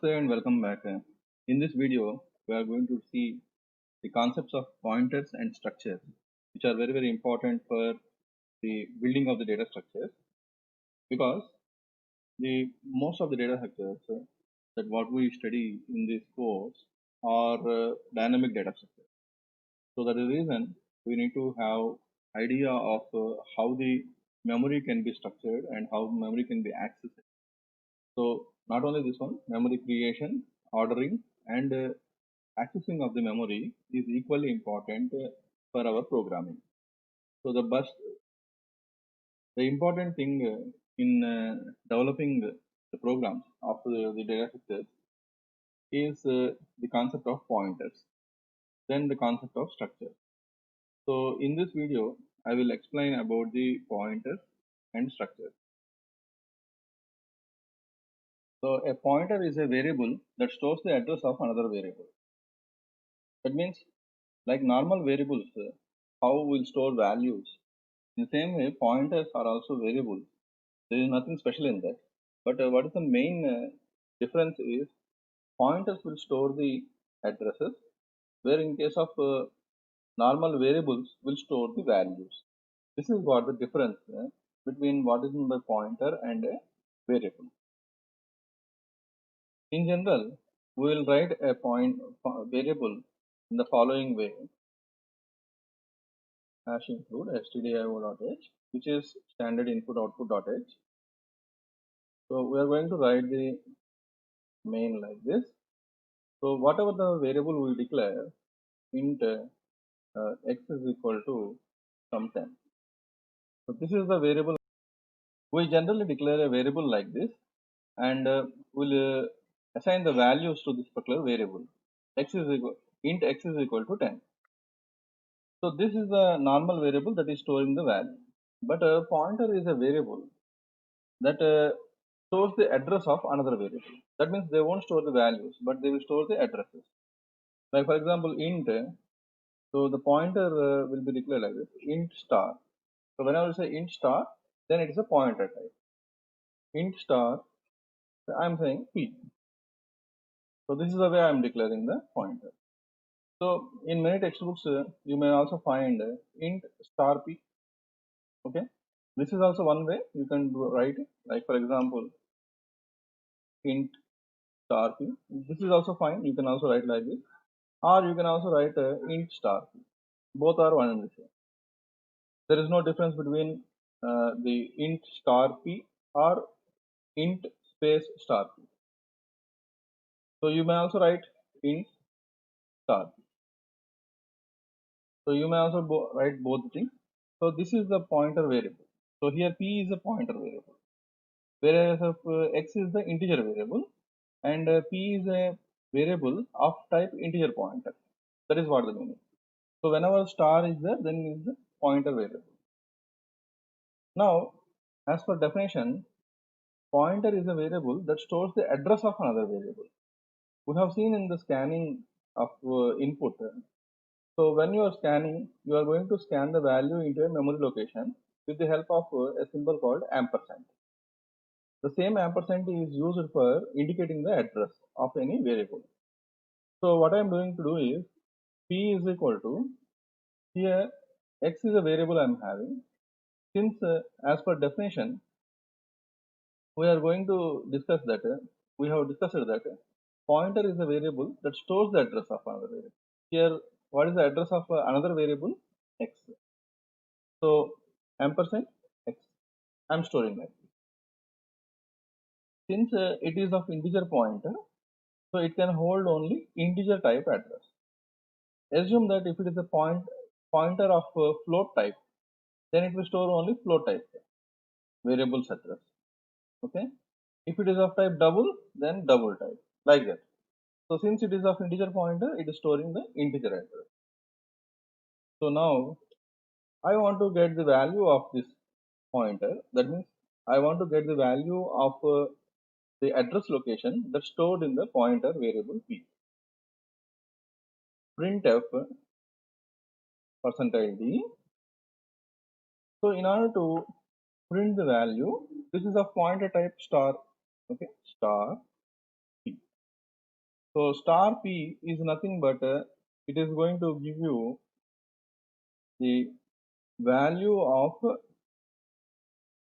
Namaste and welcome back. In this video, we are going to see the concepts of pointers and structures, which are very important for the building of the data structures, because the most of the data structures that what we study in this course are dynamic data structures. So that is the reason we need to have idea of how the memory can be structured and how memory can be accessed. So not only this one, memory creation, ordering, and accessing of the memory is equally important for our programming. So the important thing in developing the programs of the data structures is the concept of pointers, then the concept of structure. So in this video, I will explain about the pointers and structures. So a pointer is a variable that stores the address of another variable. That means, like normal variables, how we'll store values. In the same way, pointers are also variables. There is nothing special in that. But what is the main difference is pointers will store the addresses, where in case of normal variables will store the values. This is what the difference between what is in the pointer and a variable. In general, we will write a variable in the following way: hash include stdio.h, which is standard input output.h. So we are going to write the main like this. So whatever the variable we declare, int x is equal to some 10. So this is the variable. We generally declare a variable like this, and we'll assign the values to this particular variable. Int x is equal to 10. So this is the normal variable that is storing the value. But a pointer is a variable that stores the address of another variable. That means they won't store the values, but they will store the addresses. Like for example, int. So the pointer will be declared like this: int star. So whenever you say int star, then it is a pointer type. Int star, I'm saying p. So this is the way I'm declaring the pointer. So in many textbooks, you may also find int star p. Okay, this is also one way you can write it. Like for example, int star p. This is also fine. You can also write like this, or you can also write int star p. Both are one and the same. There is no difference between the int star p or int space star p. So you may also write int star p. So you may also write both things. So this is the pointer variable. So here p is a pointer variable, whereas x is the integer variable, and p is a variable of type integer pointer. That is what the meaning. So whenever star is there, then is the pointer variable. Now, as per definition, pointer is a variable that stores the address of another variable. We have seen in the scanning of input. So when you are scanning, you are going to scan the value into a memory location with the help of a symbol called ampersand. The same ampersand is used for indicating the address of any variable. So what I am going to do is p is equal to, here x is a variable I am having. Since as per definition, we are going to discuss that we have discussed that pointer is a variable that stores the address of another variable. Here, what is the address of another variable? X. So ampersand x, I am storing that. Since it is of integer pointer, so it can hold only integer type address. Assume that if it is a pointer of float type, then it will store only float type variables address. Okay. If it is of type double, then double type, like that. So since it is of integer pointer, it is storing the integer address. So now I want to get the value of this pointer. That means I want to get the value of the address location that's stored in the pointer variable p. Printf %d. So in order to print the value, this is of pointer type star. Okay, star p. So star p is nothing but it is going to give you the value of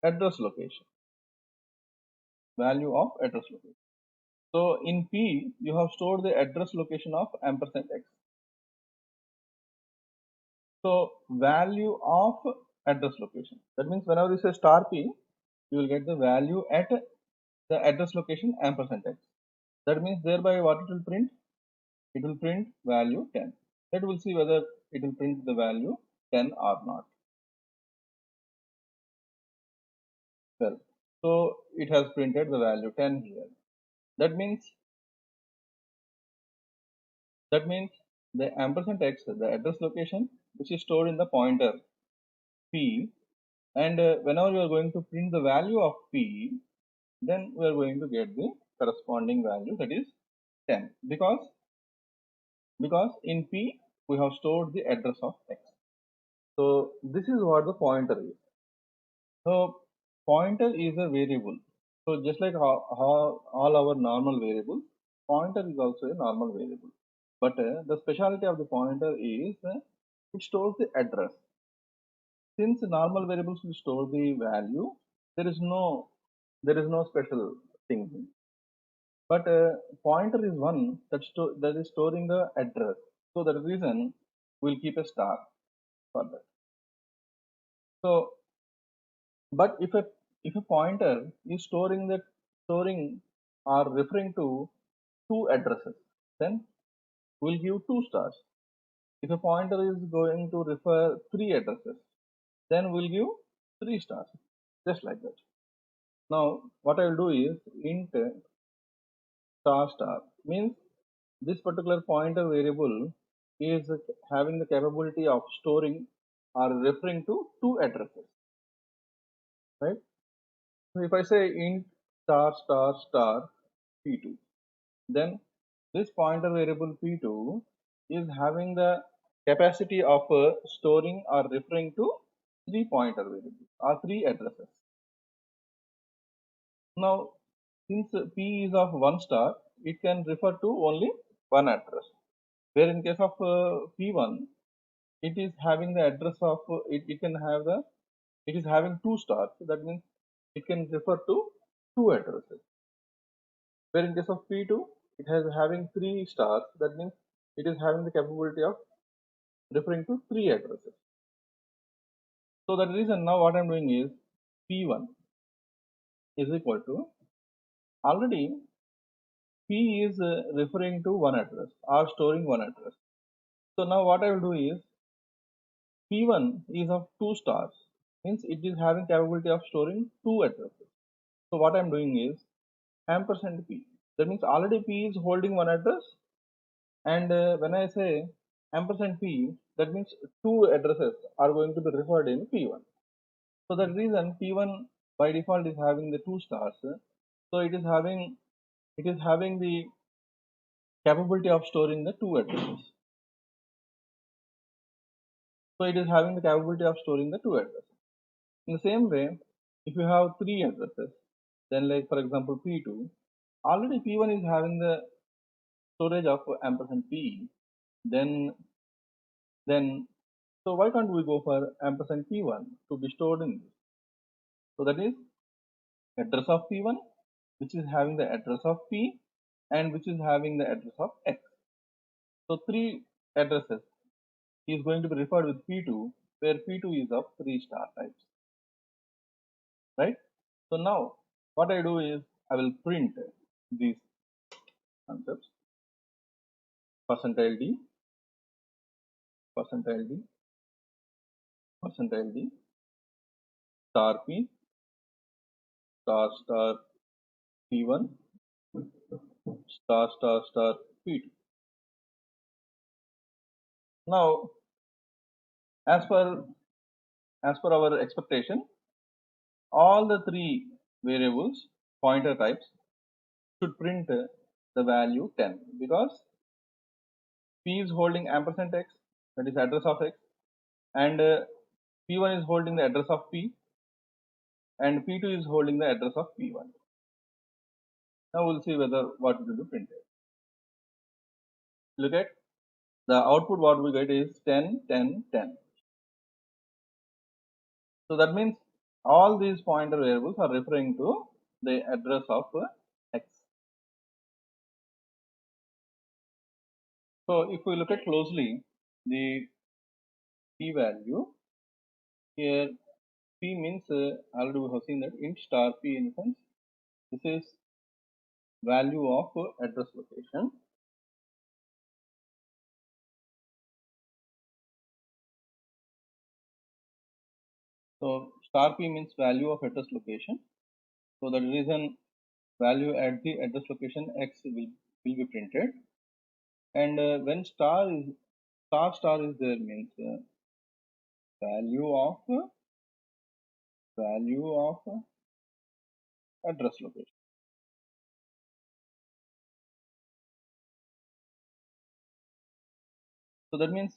address location. Value of address location. So in P, you have stored the address location of ampersand x. So value of address location. That means whenever you say star P, you will get the value at the address location ampersand x. That means thereby what it will print? It will print value 10. Let we'll see whether it will print the value 10 or not. Well, so it has printed the value 10 here. That means the ampersand x, the address location, which is stored in the pointer p, and whenever we are going to print the value of p, then we are going to get the corresponding value, that is 10, because in p we have stored the address of x. So this is what the pointer is. So pointer is a variable. So just like how all our normal variables, pointer is also a normal variable. But the specialty of the pointer is it stores the address. Since normal variables will store the value, there is no special thing. But pointer is one that is storing the address. So that reason we'll keep a star for that. So, but if a pointer is storing or referring to two addresses, then we'll give 2 stars. If a pointer is going to refer 3 addresses, then we'll give 3 stars, just like that. Now, what I will do is int star star means this particular pointer variable is having the capability of storing or referring to 2 addresses, right? So if I say int star star star p2, then this pointer variable p2 is having the capacity of storing or referring to 3 pointer variables or 3 addresses. Now, since p is of 1 star, it can refer to only one address. Where in case of p1, it is having the address of it can have the it is having 2 stars. So that means it can refer to 2 addresses. Where in case of p2, it has having 3 stars. That means it is having the capability of referring to 3 addresses. So that reason now what I'm doing is p1 is equal to already p is referring to one address or storing one address. So now what I will do is p1 is of 2 stars, means it is having capability of storing 2 addresses. So what I'm doing is ampersand p. That means already p is holding one address, and when I say ampersand p, that means 2 addresses are going to be referred in p1. So that reason p1 by default is having the 2 stars. So it is having the capability of storing the 2 addresses. So it is having the capability of storing the 2 addresses. In the same way, if you have 3 addresses, then like for example p2, already p1 is having the storage of ampersand p. Then so why can't we go for ampersand p1 to be stored in this? So that is address of p1, which is having the address of p, and which is having the address of x. So 3 addresses is going to be referred with p2, where p2 is of 3-star types, right? So now what I do is I will print these concepts: percentile d, percentile d, percentile d, star p, star star p1, star star star p2. Now, as per our expectation, all the 3 variables pointer types should print the value 10, because p is holding ampersand x, that is address of x, and p1 is holding the address of p, and p2 is holding the address of p1. Now we'll see whether what it will be printed. look at the output, what we get is 10, 10, 10. So that means all these pointer variables are referring to the address of x. So if we look at closely the p value here, p means already we have seen that int star p in the sense this is value of address location. So star p means value of address location. So the reason value at the address location x will be printed, and when star is there means value of address location. So that means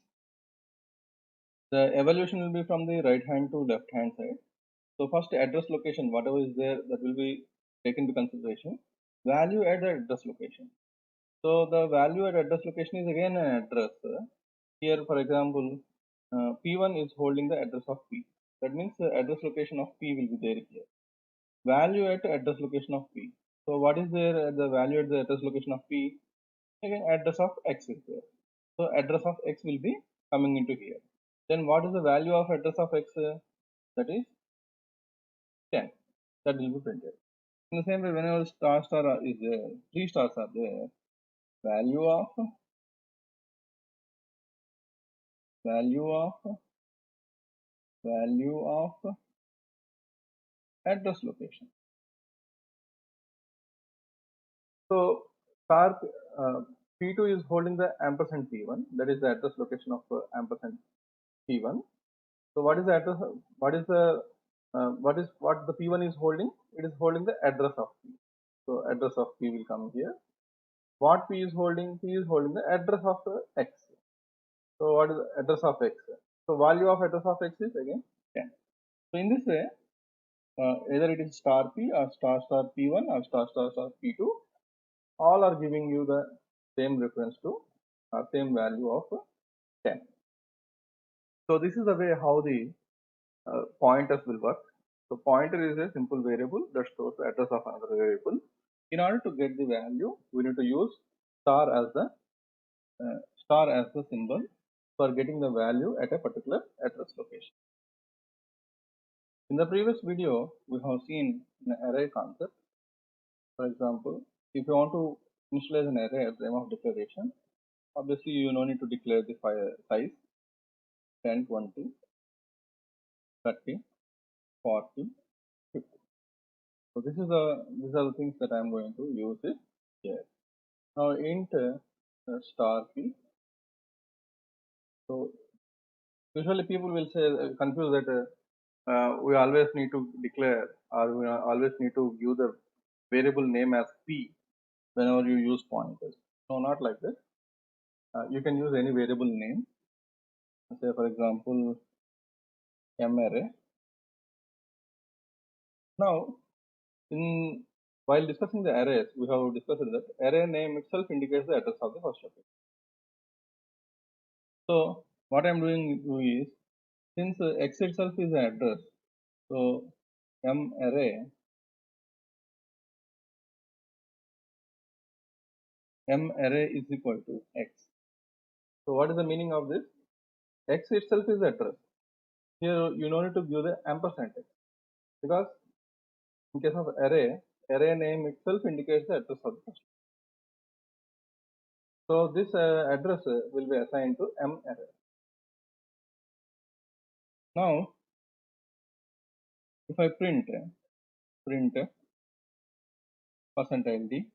the evaluation will be from the right hand to left hand side. So first address location, whatever is there, that will be taken into consideration. Value at the address location. So the value at address location is again an address. Here, for example, P1 is holding the address of P. That means the address location of P will be there here. Value at address location of P. So what is there at the value at the address location of P? Again, address of X is there. So address of X will be coming into here. Then what is the value of address of X? That is 10. That will be printed. In the same way, whenever star is there, 3 stars are there, value of address location. So star P2 is holding the ampersand P1, that is the address location of ampersand P1. So what is the address? What is the what the P1 is holding? It is holding the address of P. So address of P will come here. What P is holding? P is holding the address of X. So what is the address of X? So value of address of X is again 10. So in this way, either it is star P or star P1 or star P2, all are giving you the same reference to same value of 10. So this is the way how the pointers will work. So pointer is a simple variable that stores the address of another variable. In order to get the value, we need to use star as the symbol for getting the value at a particular address location. In the previous video, we have seen an array concept. For example, if you want to initialize an array at the time of declaration, obviously you no need to declare the size 10, 20, 30, 40, 50. So these are the things that I am going to use it here. Now int star p. So usually people will say confuse that we always need to declare or we always need to give the variable name as p whenever you use pointers. No, not like this. You can use any variable name. Say for example m array. Now while discussing the arrays, we have discussed that array name itself indicates the address of the first location. So what I am doing is, since x itself is an address, so m array is equal to x. So what is the meaning of this? X itself is address. Here you no need to give the ampersand x, because in case of array name itself indicates the address of the first. So this address will be assigned to m array. Now if I print %d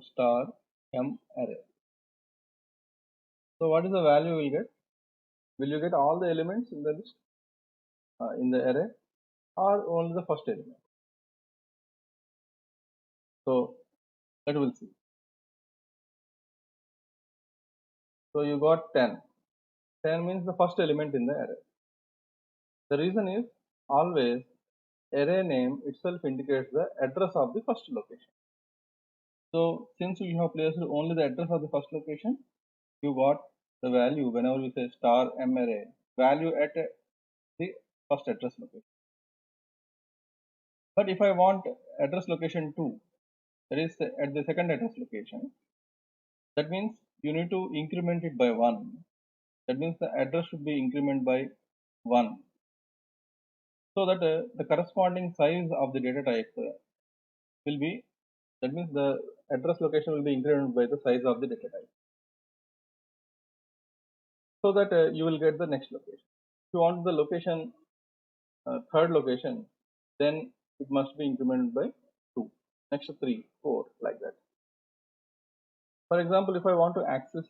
star m array. So what is the value you will get? Will you get all the elements in the list in the array, or only the first element? So that we'll see. So you got 10. 10 means the first element in the array. The reason is always array name itself indicates the address of the first location. So since you have placed only the address of the first location, you got the value whenever we say star m array value at the first address location. But if I want address location 2, that is at the second address location, that means you need to increment it by 1. That means the address should be incremented by 1, so that the corresponding size of the data type will be, that means the address location will be incremented by the size of the data type, so that you will get the next location. If you want the location third location, then it must be incremented by 2, next 3, 4, like that. For example, if I want to access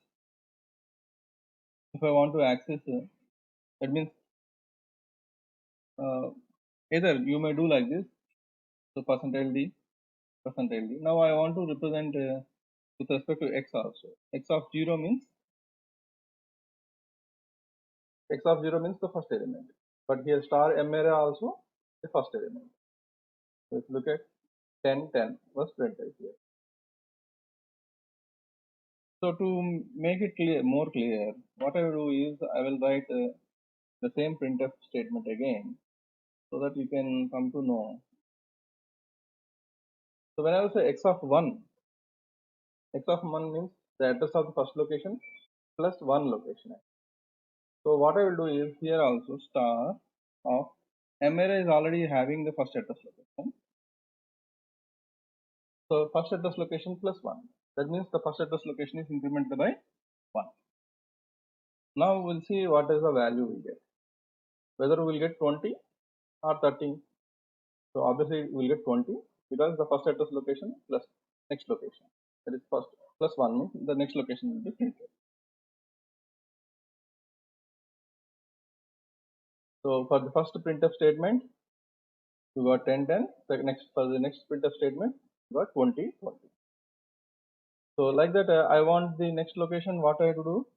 that means either you may do like this, so percentage d percentage d. Now I want to represent with respect to x also. X of 0 means the first element, but here star m array also the first element. So let's look at 10 10 was printed here. So to make it clear, more clear, what I will do is I will write the same printf statement again, so that you can come to know. So when I will say x of 1 means the address of the first location plus 1 location. So what I will do is here also star of m array is already having the first address location. So first address location plus 1. That means the first address location is incremented by 1. Now we'll see what is the value we get. Whether we will get 20 or 30. So obviously we will get 20 because the first address location plus next location. That is first plus 1 means the next location will be printed. So for the first printf statement, we got 10 10. For the next printf statement, we got 20 20. So like that, I want the next location. What I have to do?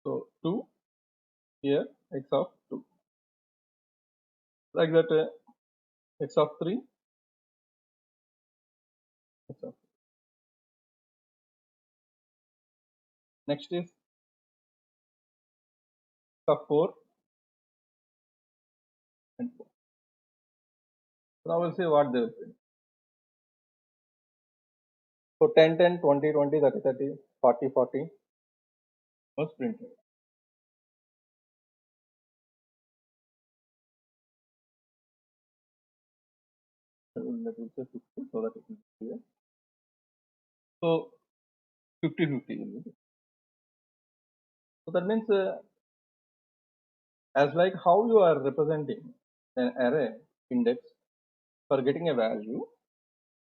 So 2 here x of 2. Like that, x of 3 x of 3. Next is x of 4 and 4. So now we'll see what they will print. So 10 10 20 20 30 30 40 40 was printed. So let me say 50 so that it will be clear. So 50 50 will be. So that means as like how you are representing an array index for getting a value,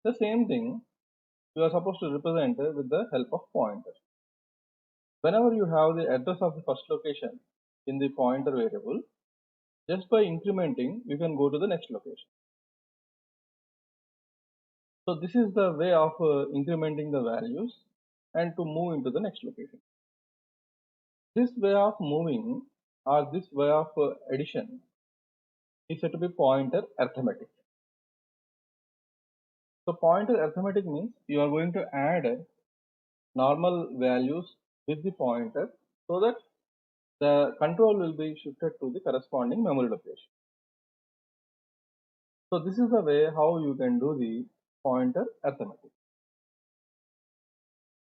the same thing you are supposed to represent with the help of pointer. Whenever you have the address of the first location in the pointer variable, just by incrementing, you can go to the next location. So this is the way of incrementing the values and to move into the next location. This way of moving or this way of addition is said to be pointer arithmetic. So pointer arithmetic means you are going to add normal values with the pointer so that the control will be shifted to the corresponding memory location. So this is the way how you can do the pointer arithmetic.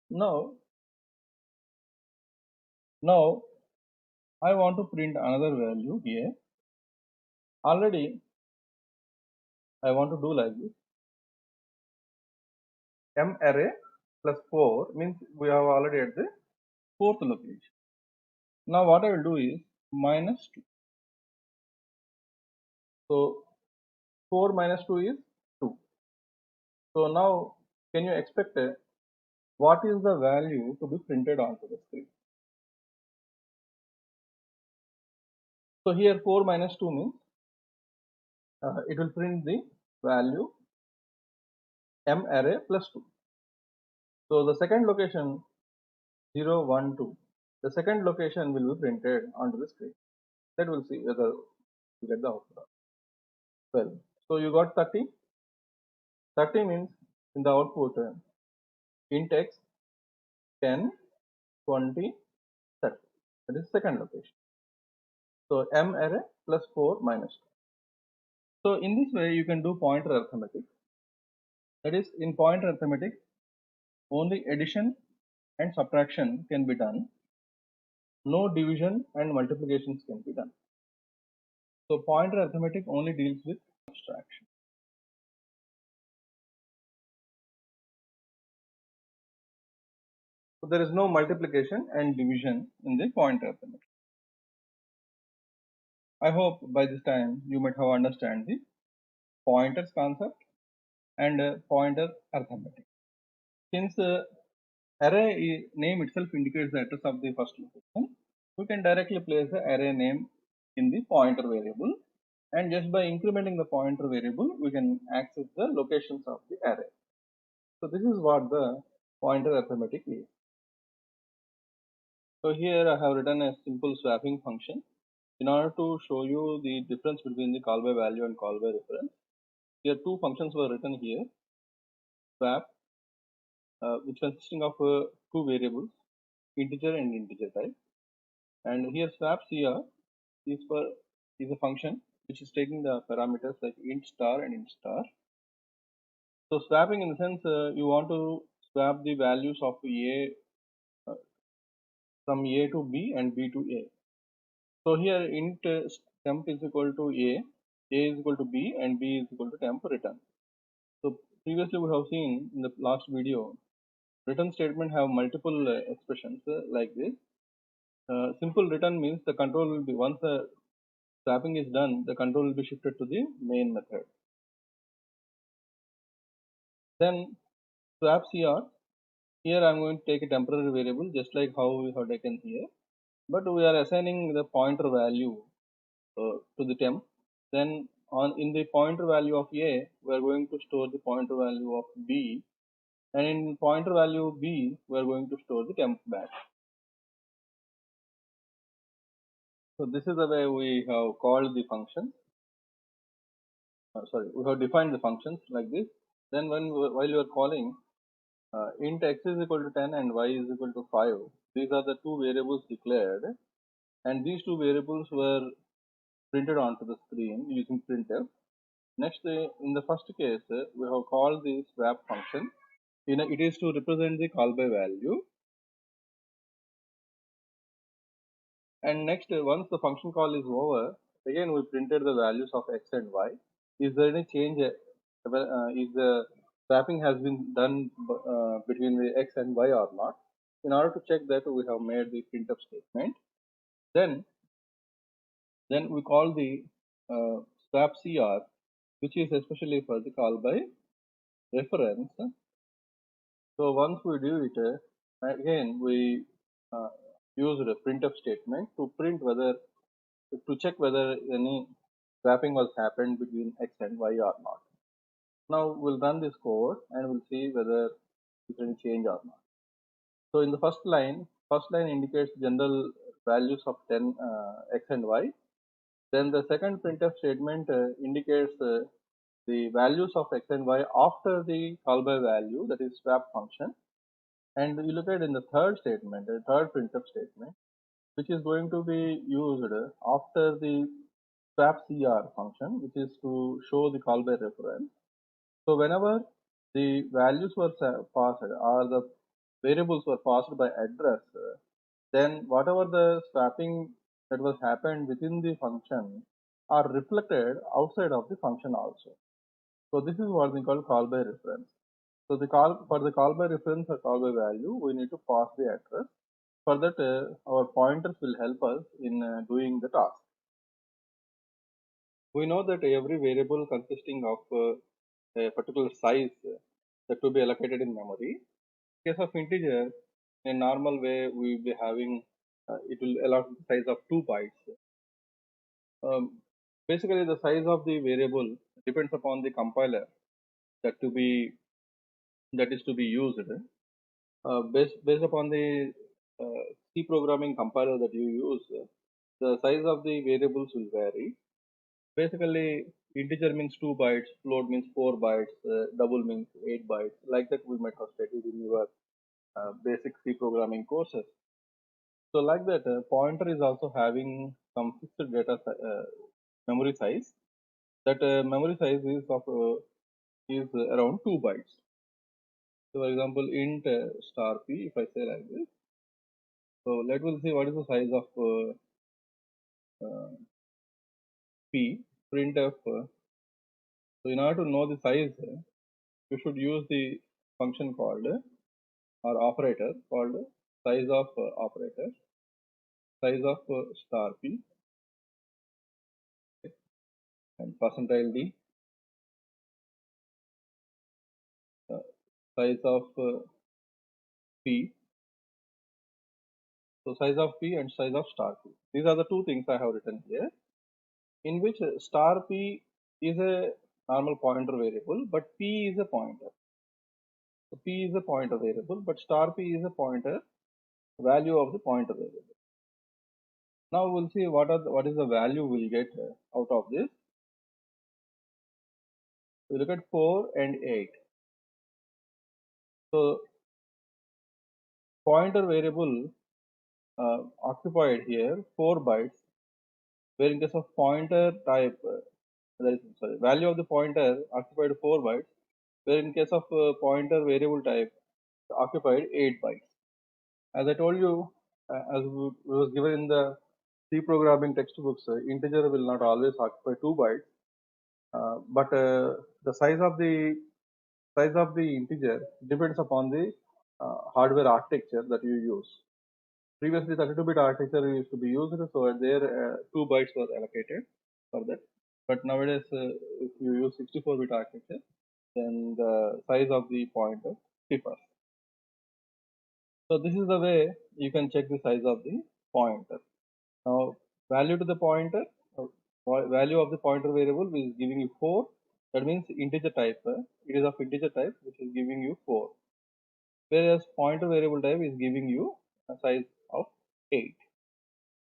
Now I want to print another value here. Already I want to do like this. M array plus 4 means we have already at the fourth location. Now what I will do is minus 2. So 4 minus 2 is 2. So now can you expect what is the value to be printed onto the screen? So here 4 minus 2 means it will print the value M array plus 2. So the second location 0 1 2. The second location will be printed onto the screen. That we'll see whether we get the output. Well, So you got 30. 30 means in the output int x 10, 20, 30. That is second location. So m array plus 4 minus 2. So in this way you can do pointer arithmetic. That is, in pointer arithmetic only addition and subtraction can be done. No division and multiplications can be done. So pointer arithmetic only deals with subtraction. So there is no multiplication and division in the pointer arithmetic. I hope by this time you might have understand the pointers concept and pointer arithmetic. Since array name itself indicates the address of the first location, we can directly place the array name in the pointer variable, and just by incrementing the pointer variable we can access the locations of the array. So this is what the pointer arithmetic is. So here I have written a simple swapping function in order to show you the difference between the call by value and call by reference. Here two functions were written here, swap, which consisting of two variables, integer and integer type, and here swap cr is a function which is taking the parameters like int star and int star. So swapping in the sense you want to swap the values of a from a to b and b to a. So here int temp is equal to a is equal to b, and b is equal to temp return. So previously we have seen in the last video, return statement have multiple expressions like this. Simple return means the control will be, once the swapping is done, the control will be shifted to the main method. Then swap cr, here I am going to take a temporary variable just like how we have taken here, but we are assigning the pointer value to the temp. Then in the pointer value of a, we are going to store the pointer value of b, and in pointer value b, we are going to store the temp back. So this is the way we have called the function. We have defined the functions like this. Then while you are calling int x is equal to 10 and y is equal to 5, these are the two variables declared, and these two variables were printed onto the screen using printf. Next, in the first case, we have called the swap function. It is to represent the call by value. And next, once the function call is over, again we printed the values of x and y. Is there any change? Is the swapping has been done between the x and y or not? In order to check that, we have made the printf statement. Then we call the swap cr, which is especially for the call by reference. So once we do it, again we use a printf statement to print whether, to check whether any swapping was happened between x and y or not. Now we'll run this code and we'll see whether there's any change or not. So in the first line indicates general values of 10 x and y. Then the second printf statement indicates the values of x and y after the call by value, that is swap function. And you look at in the third statement, the third printf statement, which is going to be used after the swap cr function, which is to show the call by reference. So whenever the values were passed or the variables were passed by address, then whatever the swapping that was happened within the function are reflected outside of the function also. So this is what we call by reference. So for the call by reference or call by value, we need to pass the address. For that, our pointers will help us in doing the task. We know that every variable consisting of a particular size that to be allocated in memory. In case of integer, in normal way, we will be having it will allot the size of 2 bytes. Basically, the size of the variable depends upon the compiler that is to be used. Based upon the C programming compiler that you use, the size of the variables will vary. Basically, integer means 2 bytes, float means 4 bytes, double means 8 bytes. Like that we might have studied in your basic C programming courses. So like that, pointer is also having some fixed memory size. That memory size is around 2 bytes. So for example, int star p, if I say like this, so let us see what is the size of uh, p, printf. So in order to know the size, you should use the function called or operator called size of operator, size of star p, and percentile d, uh, size of p. So size of p and size of star p. These are the two things I have written here, in which star p is a normal pointer variable, but p is a pointer. So p is a pointer variable, but star p is a pointer value of the pointer variable. Now we'll see what is the value we'll get out of this. We look at 4 and 8. So pointer variable occupied here 4 bytes, where in case of pointer type, value of the pointer occupied 4 bytes, where in case of pointer variable type occupied 8 bytes. As I told you, as was given in the C programming textbooks, integer will not always occupy 2 bytes, but the size of the integer depends upon the hardware architecture that you use. Previously, 32-bit architecture used to be used, so there 2 bytes were allocated for that. But nowadays, if you use 64-bit architecture, then the size of the pointer differs. So this is the way you can check the size of the pointer. Now, value to the pointer, value of the pointer variable is giving you 4. That means integer type. It is of integer type, which is giving you 4. Whereas pointer variable type is giving you a size of 8.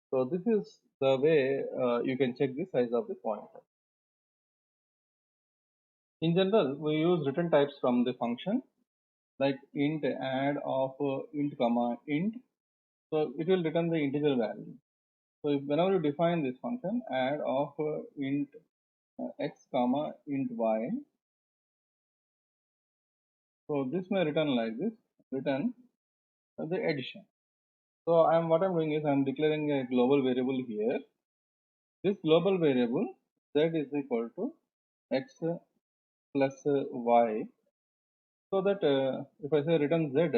So this is the way you can check the size of the pointer. In general, we use return types from the function like int add of int comma int. So it will return the integer value. So whenever you define this function add of int x comma int y, so this may return like this, return the addition. So what I'm doing is I'm declaring a global variable here. This global variable z is equal to x plus y, so that if I say return z,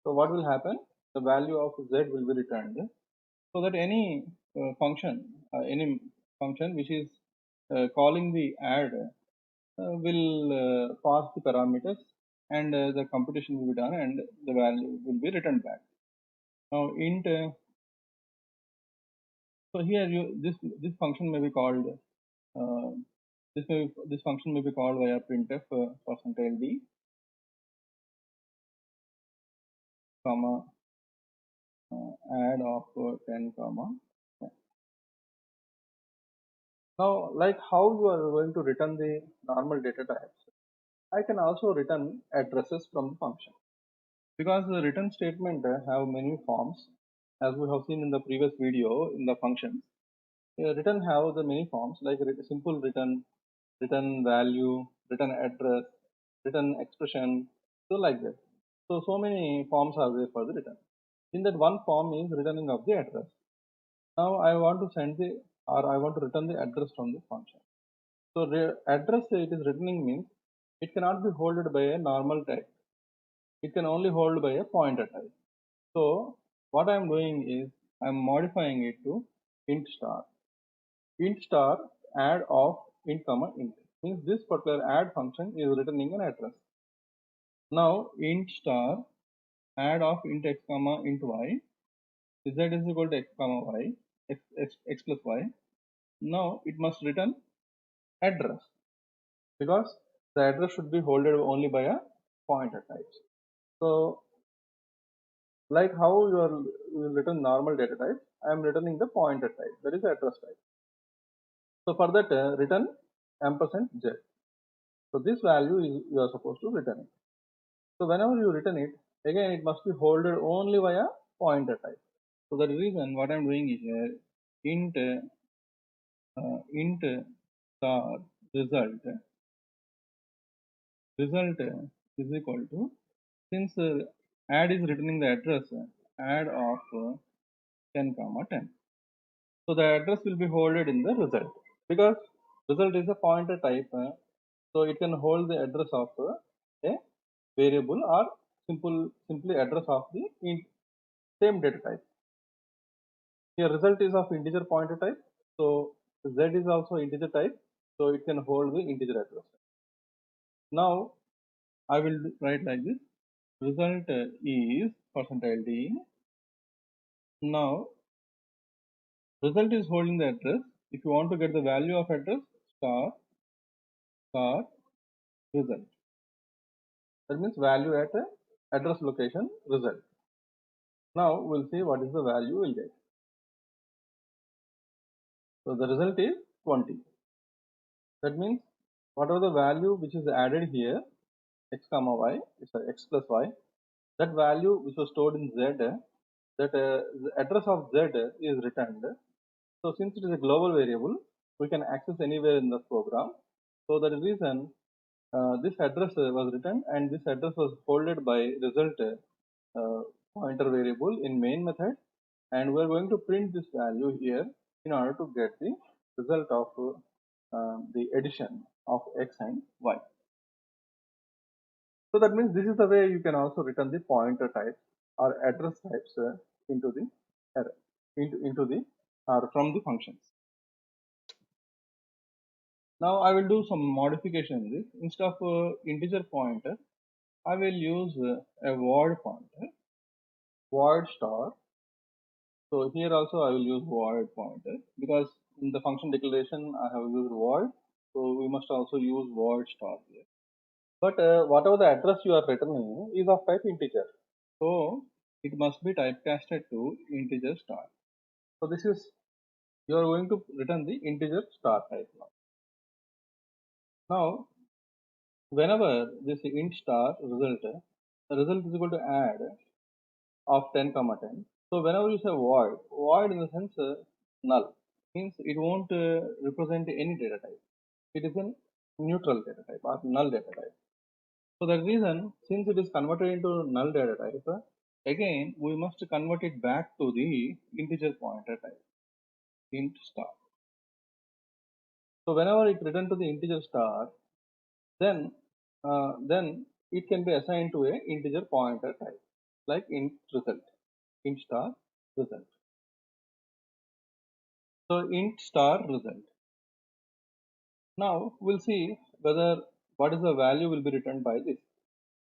so what will happen? The value of z will be returned, so that any function which is calling the add will pass the parameters, and the computation will be done and the value will be returned back. Now int, so here this function may be called this function may be called via printf percentile d comma add of 10 comma 10. Now, like how you are going to return the normal data types, I can also return addresses from the function, because the return statement have many forms, as we have seen in the previous video in the functions. Return have the many forms like simple return, return value, return address, return expression, so like that. So many forms are there for the return. In that, one form is returning of the address. Now I want to send the, or I want to return the address from the function. So address it is returning means it cannot be held by a normal type. It can only hold by a pointer type. So what I am doing is I am modifying it to int star. Int star add of int comma int means this particular add function is returning an address. Now int star add of int x comma int y, z is equal to x comma y, x plus y. Now it must return address, because the address should be held only by a pointer type. So like how you return normal data type, I am returning the pointer type, that is address type. So for that, return ampersand z. So this value is you are supposed to return it. So whenever you return it, again it must be holded only via pointer type. So the reason what I'm doing is here int star result is equal to, since add is returning the address, add of 10 comma 10. So the address will be holded in the result, because result is a pointer type, so it can hold the address of a variable or simply address of the same data type. Here result is of integer pointer type, so z is also integer type, so it can hold the integer address. Now I will write like this: result is percentile d. Now result is holding the address. If you want to get the value of address, star result. That means value at a address location result. Now we'll see what is the value we'll get. So the result is 20. That means whatever the value which is added here, x comma y, sorry, x plus y, that value which was stored in z, that the address of z is returned. So since it is a global variable, we can access anywhere in the program. So that is the reason this address was written, and this address was holded by result pointer variable in main method, and we are going to print this value here in order to get the result of the addition of x and y. So that means this is the way you can also return the pointer types or address types into the array, into the or from the functions. Now I will do some modification in this. Instead of integer pointer, I will use a void pointer, void star. So here also I will use void pointer, because in the function declaration I have used void, so we must also use void star here. But whatever the address you are returning is of type integer, so it must be typecasted to integer star. So this is, you are going to return the integer star type now. Now whenever this int star result, the result is equal to add of 10 comma 10. So whenever you say void in the sense null, means it won't represent any data type. It is a neutral data type or null data type. So that reason, since it is converted into null data type, again we must convert it back to the integer pointer type, int star. So whenever it return to the integer star, then it can be assigned to a integer pointer type, like int result, int star result. So int star result. Now we'll see whether what is the value will be returned by this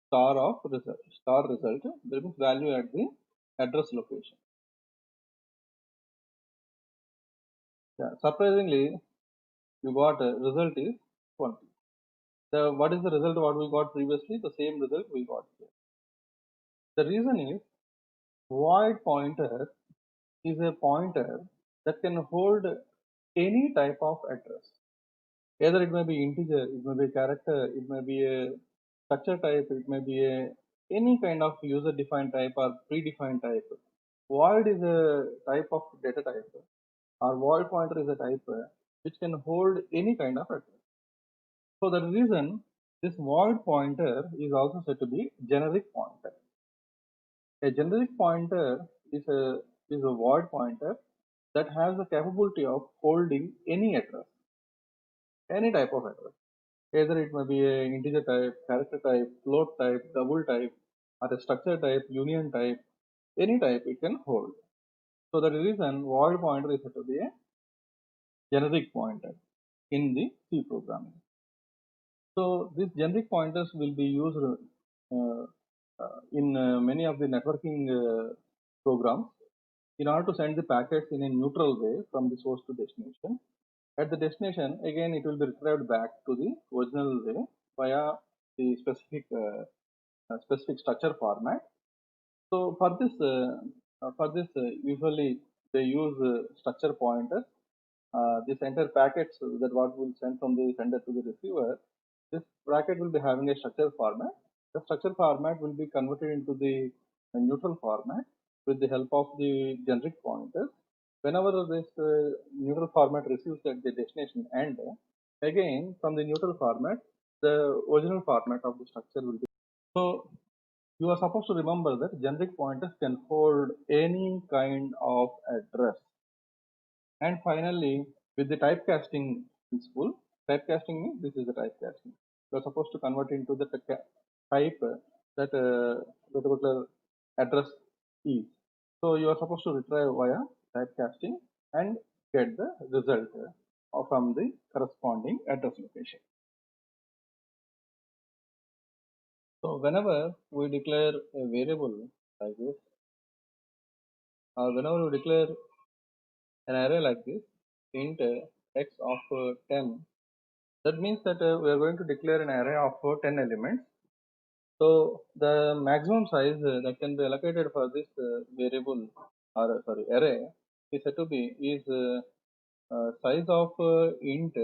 star of result, star result. There is value at the address location. Yeah, surprisingly, you got a result is 20. What is the result what we got previously? The same result we got here. The reason is void pointer is a pointer that can hold any type of address. Either it may be integer, it may be a character, it may be a structure type, it may be any kind of user defined type or predefined type. Void is a type of data type, or void pointer is a type which can hold any kind of address. For that reason, this void pointer is also said to be generic pointer. A generic pointer is a void pointer that has the capability of holding any address, any type of address. Either it may be a integer type, character type, float type, double type, or a structure type, union type, any type it can hold. So that is the reason void pointer is said to be a generic pointer in the C programming. So these generic pointers will be used in many of the networking programs in order to send the packets in a neutral way from the source to destination. At the destination, again it will be retrieved back to the original way via the specific structure format. So for this, usually they use structure pointers this entire packets that what will send from the sender to the receiver, this bracket will be having a structure format. The structure format will be converted into the neutral format with the help of the generic pointers. Whenever this neutral format receives at the destination end, again from the neutral format, the original format of the structure will be. So you are supposed to remember that generic pointers can hold any kind of address. And finally, with the typecasting principle, typecasting means this is the typecasting. You are supposed to convert into the type that the particular address is. So you are supposed to retrieve via typecasting and get the result from the corresponding address location. So whenever we declare a variable like this, or whenever we declare an array like this, int x of 10, that means that we are going to declare an array of 10 elements. So the maximum size that can be allocated for this variable or sorry array is said to be is size of int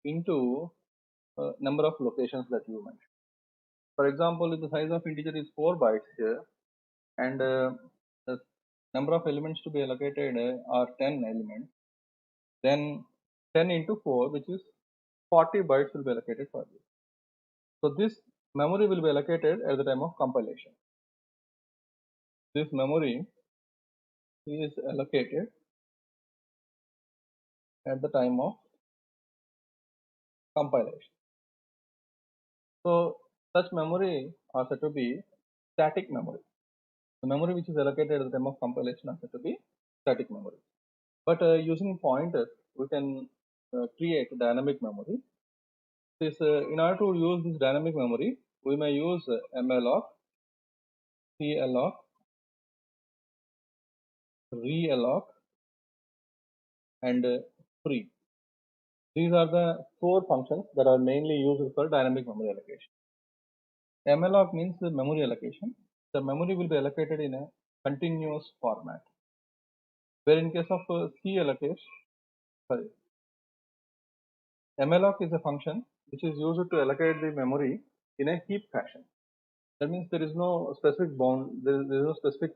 into number of locations that you mentioned. For example, if the size of integer is 4 bytes here and the number of elements to be allocated are 10 elements, then 10 into 4, which is 40 bytes, will be allocated for this. So this memory will be allocated at the time of compilation. This memory is allocated at the time of compilation. So such memory are said to be static memory. The memory which is allocated at the time of compilation are said to be static memory. But using pointers, we can create dynamic memory. This, in order to use this dynamic memory, we may use malloc, calloc, realloc, and free. These are the 4 functions that are mainly used for dynamic memory allocation. malloc means the memory allocation. The memory will be allocated in a continuous format. Where in case of C allocation, sorry, malloc is a function which is used to allocate the memory in a heap fashion. That means there is no specific bound, there is no specific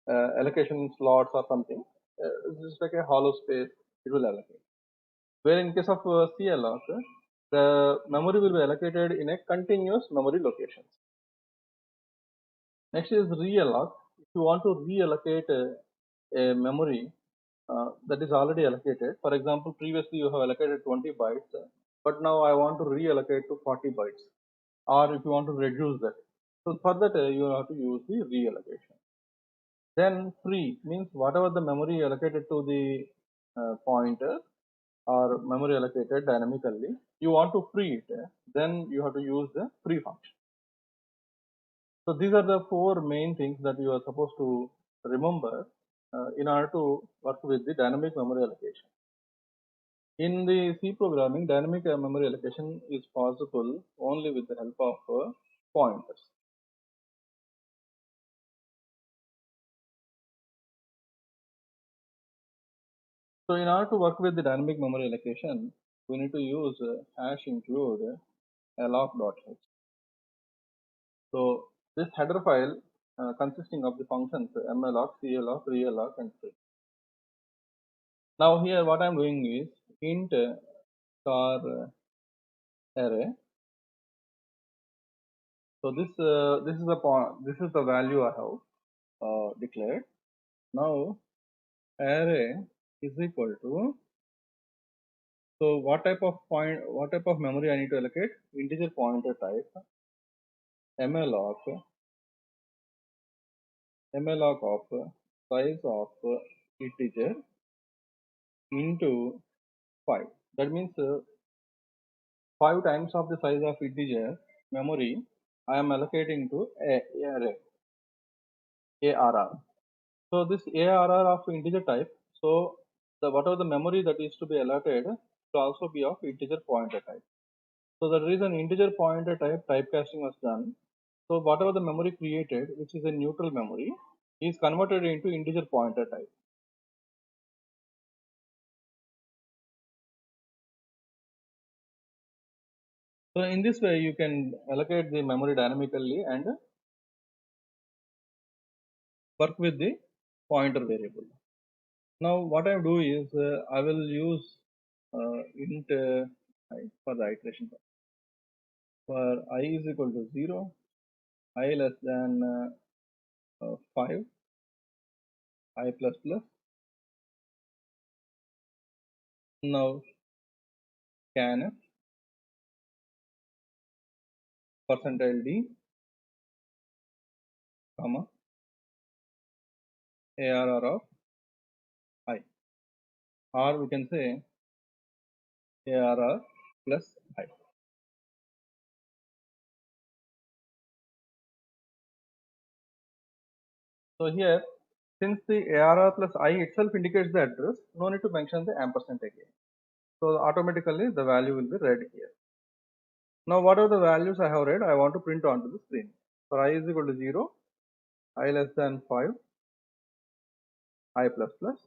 allocation slots or something. It's just like a hollow space, it will allocate. Where in case of CLOC, the memory will be allocated in a continuous memory locations. Next is realloc. If you want to reallocate a memory that is already allocated, for example, previously you have allocated 20 bytes, but now I want to reallocate to 40 bytes, or if you want to reduce that. So for that, you have to use the reallocation. Then free means whatever the memory allocated to the pointer or memory allocated dynamically, you want to free it, then you have to use the free function. So these are the 4 main things that you are supposed to remember in order to work with the dynamic memory allocation. In the C programming, dynamic memory allocation is possible only with the help of pointers. So in order to work with the dynamic memory allocation, we need to use hash include alloc.h. So this header file consisting of the functions malloc, calloc, realloc, and free. Now here what I am doing is int star array. So this is the value I have declared. Now array is equal to, so what type of memory I need to allocate? Integer pointer type malloc of size of integer into 5. That means 5 times of the size of integer memory I am allocating to array ARR. So this ARR of integer type, so the whatever the memory that is to be allotted will also be of integer pointer type. So the reason integer pointer type typecasting was done. So whatever the memory created, which is a neutral memory, is converted into integer pointer type. So in this way, you can allocate the memory dynamically and work with the pointer variable. Now what I do is I will use int I for the iteration. For I is equal to 0, I less than 5, I plus plus. Now scanf percentile d comma arr of I, or we can say arr plus I. So here, since the arr plus I itself indicates the address, no need to mention the ampersand again. So automatically the value will be read here. Now whatever the values I have read, I want to print onto the screen. For I is equal to 0, I less than 5, I plus plus,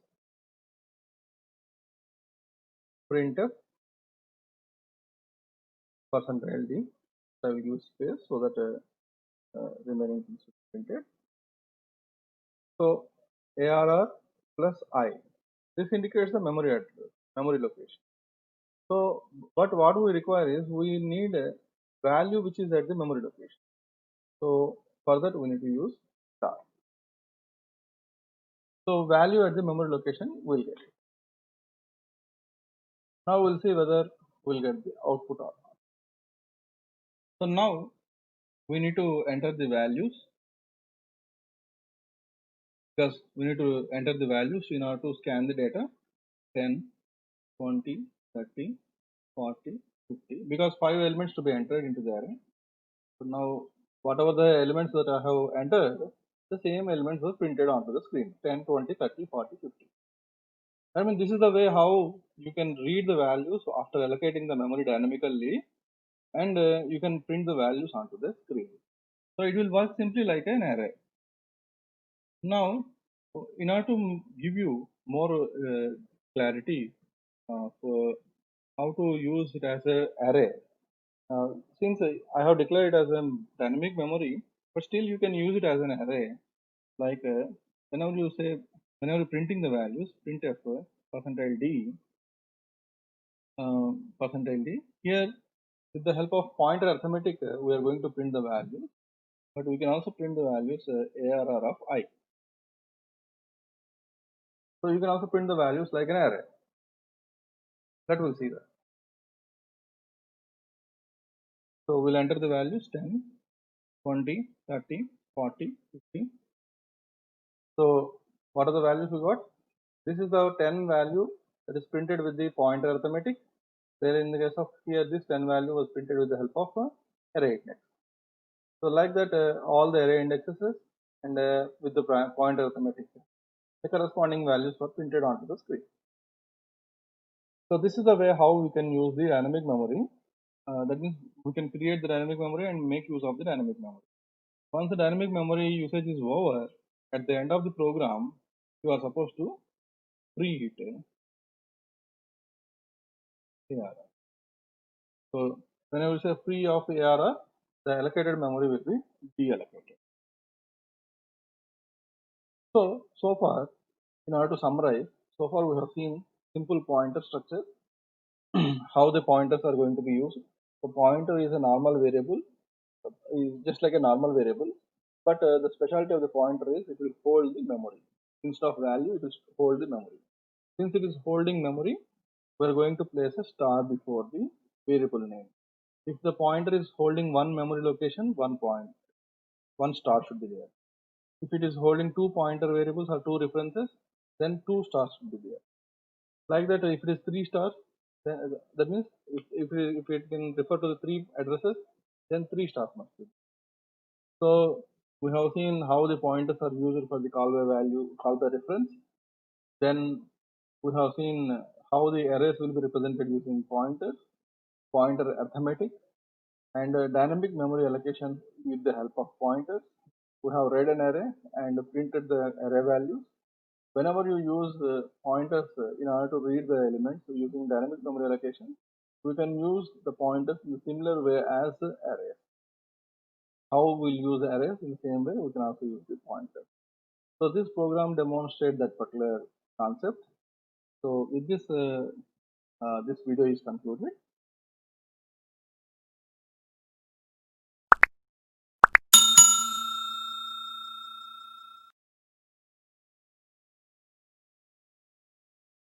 printf percentile d. So I will use space so that remaining things will be printed. So arr plus I. This indicates the memory address, memory location. So but what we require is we need a value which is at the memory location. So for that we need to use star. So value at the memory location we'll get it. Now we'll see whether we'll get the output or not. So now we need to enter the values, because we need to enter the values in order to scan the data 10, 20, 30, 40, 50, because 5 elements to be entered into the array. So now whatever the elements that I have entered, the same elements were printed onto the screen 10, 20, 30, 40, 50. I mean, this is the way how you can read the values after allocating the memory dynamically, and you can print the values onto the screen. So it will work simply like an array. Now, in order to give you more clarity for how to use it as an array, since I have declared it as a dynamic memory, but still you can use it as an array. Like whenever you say, whenever you're printing the values, printf percentile d, percentile d. Here, with the help of pointer arithmetic, we are going to print the values, but we can also print the values arr of I. So you can also print the values like an array. That we'll see that. So we'll enter the values 10, 20, 30, 40, 50. So what are the values we got? This is the 10 value that is printed with the pointer arithmetic. There in the case of here, this 10 value was printed with the help of array index. So like that, all the array indexes and with the pointer arithmetic, the corresponding values were printed onto the screen. So this is the way how we can use the dynamic memory. That means we can create the dynamic memory and make use of the dynamic memory. Once the dynamic memory usage is over, at the end of the program, you are supposed to free it ARR. So whenever you say free of ARR, the allocated memory will be deallocated. So far, in order to summarize, so far we have seen simple pointer structure, how the pointers are going to be used. The pointer is a normal variable, is just like a normal variable, but the specialty of the pointer is it will hold the memory. Instead of value, it will hold the memory. Since it is holding memory, we are going to place a star before the variable name. If the pointer is holding one memory location, one star should be there. If it is holding two pointer variables or two references, then two stars should be there. Like that, if it is three stars, then that means if it can refer to the three addresses, then three stars must be. So we have seen how the pointers are used for the call by value, call by reference. Then we have seen how the arrays will be represented using pointers, pointer arithmetic, and dynamic memory allocation with the help of pointers. We have read an array and printed the array values. Whenever you use pointers in order to read the elements using dynamic memory allocation, we can use the pointers in a similar way as the arrays. How we'll use arrays in the same way, we can also use the pointers. So this program demonstrates that particular concept. So with this, this video is concluded.